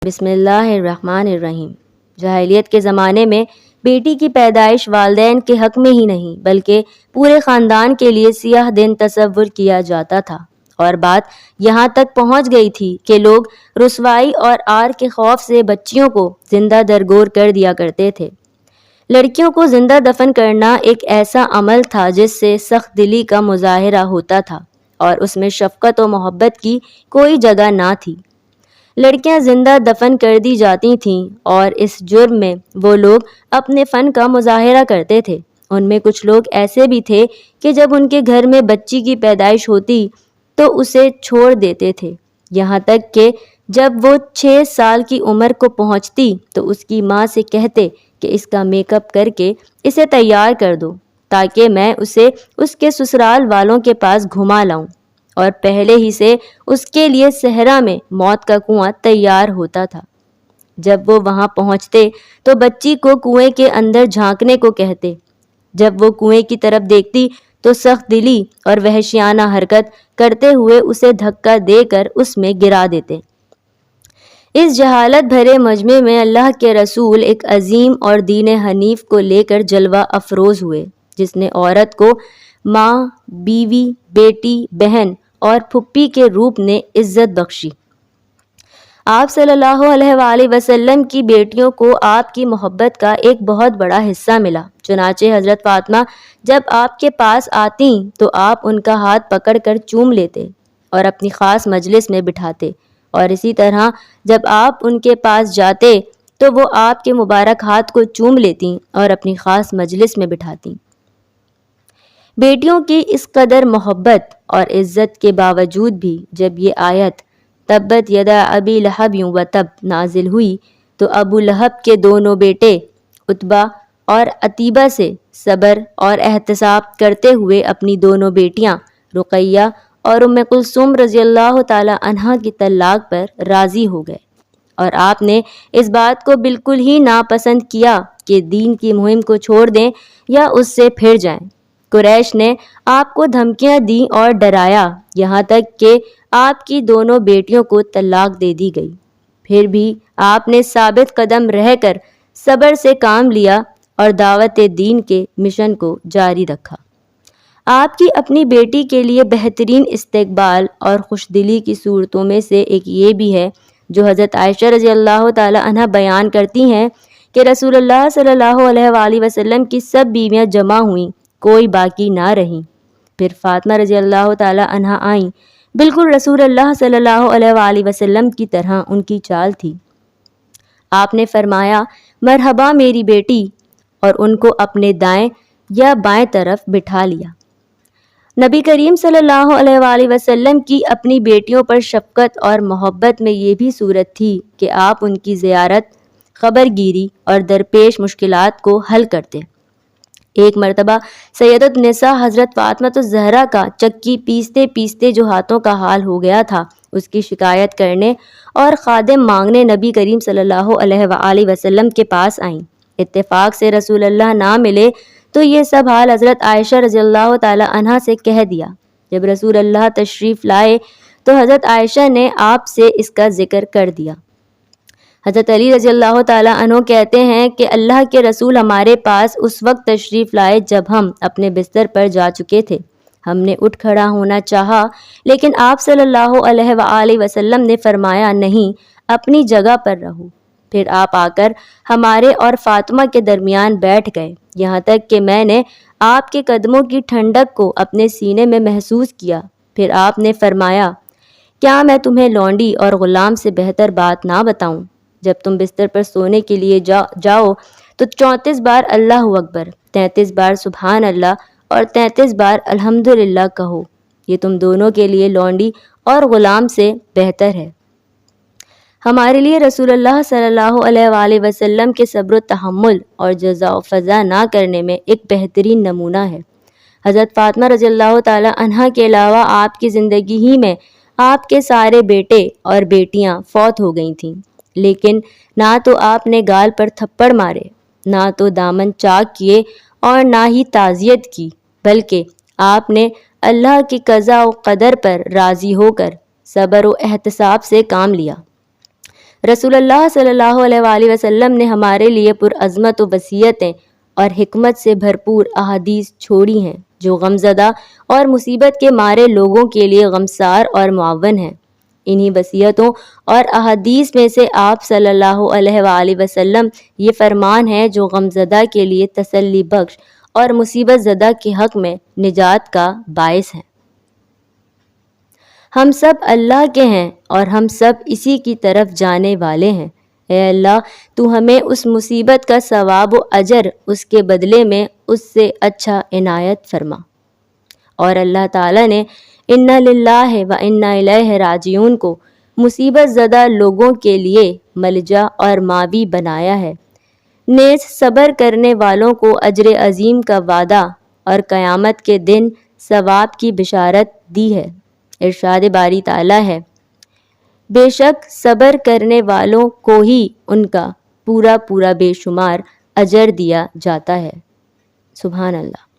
بسم اللہ الرحمن الرحیم۔ جاہلیت کے زمانے میں بیٹی کی پیدائش والدین کے حق میں ہی نہیں بلکہ پورے خاندان کے لیے سیاہ دن تصور کیا جاتا تھا، اور بات یہاں تک پہنچ گئی تھی کہ لوگ رسوائی اور عار کے خوف سے بچیوں کو زندہ درگور کر دیا کرتے تھے۔ لڑکیوں کو زندہ دفن کرنا ایک ایسا عمل تھا جس سے سخت دلی کا مظاہرہ ہوتا تھا اور اس میں شفقت و محبت کی کوئی جگہ نہ تھی۔ لڑکیاں زندہ دفن کر دی جاتی تھیں اور اس جرم میں وہ لوگ اپنے فن کا مظاہرہ کرتے تھے۔ ان میں کچھ لوگ ایسے بھی تھے کہ جب ان کے گھر میں بچی کی پیدائش ہوتی تو اسے چھوڑ دیتے تھے، یہاں تک کہ جب وہ 6 سال کی عمر کو پہنچتی تو اس کی ماں سے کہتے کہ اس کا میک اپ کر کے اسے تیار کر دو تاکہ میں اسے اس کے سسرال والوں کے پاس گھما لاؤں، اور پہلے ہی سے اس کے لیے صحرا میں موت کا کنواں تیار ہوتا تھا۔ جب وہ وہاں پہنچتے تو بچی کو کنویں کے اندر جھانکنے کو کہتے۔ جب وہ کنویں کی طرف دیکھتی تو سخت دلی اور وحشیانہ حرکت کرتے ہوئے اسے دھکا دے کر اس میں گرا دیتے۔ اس جہالت بھرے مجمع میں اللہ کے رسول ایک عظیم اور دین حنیف کو لے کر جلوہ افروز ہوئے، جس نے عورت کو ماں، بیوی، بیٹی، بہن اور پھپھی کے روپ میں عزت بخشی۔ آپ صلی اللہ علیہ وآلہ وسلم کی بیٹیوں کو آپ کی محبت کا ایک بہت بڑا حصہ ملا، چنانچہ حضرت فاطمہ جب آپ کے پاس آتیں تو آپ ان کا ہاتھ پکڑ کر چوم لیتے اور اپنی خاص مجلس میں بٹھاتے، اور اسی طرح جب آپ ان کے پاس جاتے تو وہ آپ کے مبارک ہاتھ کو چوم لیتیں اور اپنی خاص مجلس میں بٹھاتیں۔ بیٹیوں کی اس قدر محبت اور عزت کے باوجود بھی جب یہ آیت تبت یدا ابی لہب وتب نازل ہوئی تو ابو لہب کے دونوں بیٹے عتبہ اور عتیبہ سے صبر اور احتساب کرتے ہوئے اپنی دونوں بیٹیاں رقیہ اور ام کلثوم رضی اللہ تعالی عنہا کی طلاق پر راضی ہو گئے، اور آپ نے اس بات کو بالکل ہی ناپسند کیا کہ دین کی مہم کو چھوڑ دیں یا اس سے پھر جائیں۔ قریش نے آپ کو دھمکیاں دیں اور ڈرایا، یہاں تک کہ آپ کی دونوں بیٹیوں کو طلاق دے دی گئی، پھر بھی آپ نے ثابت قدم رہ کر صبر سے کام لیا اور دعوت دین کے مشن کو جاری رکھا۔ آپ کی اپنی بیٹی کے لیے بہترین استقبال اور خوش دلی کی صورتوں میں سے ایک یہ بھی ہے جو حضرت عائشہ رضی اللہ تعالی عنہا بیان کرتی ہیں کہ رسول اللہ صلی اللہ علیہ وآلہ وسلم کی سب بیویاں جمع ہوئیں، کوئی باقی نہ رہیں۔ پھر فاطمہ رضی اللہ تعالی عنہا آئیں، بالکل رسول اللہ صلی اللہ علیہ وآلہ وسلم کی طرح ان کی چال تھی۔ آپ نے فرمایا مرحبا میری بیٹی، اور ان کو اپنے دائیں یا بائیں طرف بٹھا لیا۔ نبی کریم صلی اللہ علیہ وآلہ وسلم کی اپنی بیٹیوں پر شفقت اور محبت میں یہ بھی صورت تھی کہ آپ ان کی زیارت، خبر گیری اور درپیش مشکلات کو حل کرتے۔ ایک مرتبہ سیدۃ النساء حضرت فاطمہ الزہرا کا چکی پیستے پیستے جو ہاتھوں کا حال ہو گیا تھا، اس کی شکایت کرنے اور خادم مانگنے نبی کریم صلی اللہ علیہ وآلہ وسلم کے پاس آئیں۔ اتفاق سے رسول اللہ نہ ملے تو یہ سب حال حضرت عائشہ رضی اللہ تعالی عنہا سے کہہ دیا۔ جب رسول اللہ تشریف لائے تو حضرت عائشہ نے آپ سے اس کا ذکر کر دیا۔ حضرت علی رضی اللہ تعالی عنہ کہتے ہیں کہ اللہ کے رسول ہمارے پاس اس وقت تشریف لائے جب ہم اپنے بستر پر جا چکے تھے۔ ہم نے اٹھ کھڑا ہونا چاہا لیکن آپ صلی اللہ علیہ وآلہ وسلم نے فرمایا نہیں، اپنی جگہ پر رہو۔ پھر آپ آ کر ہمارے اور فاطمہ کے درمیان بیٹھ گئے، یہاں تک کہ میں نے آپ کے قدموں کی ٹھنڈک کو اپنے سینے میں محسوس کیا۔ پھر آپ نے فرمایا کیا میں تمہیں لونڈی اور غلام سے بہتر بات نہ بتاؤں؟ جب تم بستر پر سونے کے لیے جاؤ تو 34 بار اللہ اکبر، 33 بار سبحان اللہ اور 33 بار الحمدللہ کہو، یہ تم دونوں کے لیے لونڈی اور غلام سے بہتر ہے۔ ہمارے لیے رسول اللہ صلی اللہ علیہ وآلہ وسلم کے صبر و تحمل اور جزا و فضا نہ کرنے میں ایک بہترین نمونہ ہے۔ حضرت فاطمہ رضی اللہ تعالی عنہا کے علاوہ آپ کی زندگی ہی میں آپ کے سارے بیٹے اور بیٹیاں فوت ہو گئی تھیں، لیکن نہ تو آپ نے گال پر تھپڑ مارے، نہ تو دامن چاک کیے اور نہ ہی تعزیت کی، بلکہ آپ نے اللہ کی قضا و قدر پر راضی ہو کر صبر و احتساب سے کام لیا۔ رسول اللہ صلی اللہ علیہ وآلہ وسلم نے ہمارے لیے پرعظمت و وصیتیں اور حکمت سے بھرپور احادیث چھوڑی ہیں جو غمزدہ اور مصیبت کے مارے لوگوں کے لیے غمسار اور معاون ہیں۔ انہی وصیتوں اور احادیث میں سے آپ صلی اللہ علیہ وآلہ وسلم یہ فرمان ہے جو غمزدہ کے لیے تسلی بخش اور مصیبت زدہ کے حق میں نجات کا باعث ہے۔ ہم سب اللہ کے ہیں اور ہم سب اسی کی طرف جانے والے ہیں۔ اے اللہ، تو ہمیں اس مصیبت کا ثواب و اجر اس کے بدلے میں اس سے اچھا عنایت فرما۔ اور اللہ تعالیٰ نے اِنَّا لِلَّهِ وَإِنَّا إِلَيْهِ راجعون کو مصیبت زدہ لوگوں کے لیے ملجا اور ماوی بنایا ہے، نیز صبر کرنے والوں کو اجر عظیم کا وعدہ اور قیامت کے دن ثواب کی بشارت دی ہے۔ ارشاد باری تعالیٰ ہے، بے شک صبر کرنے والوں کو ہی ان کا پورا بے شمار اجر دیا جاتا ہے۔ سبحان اللہ۔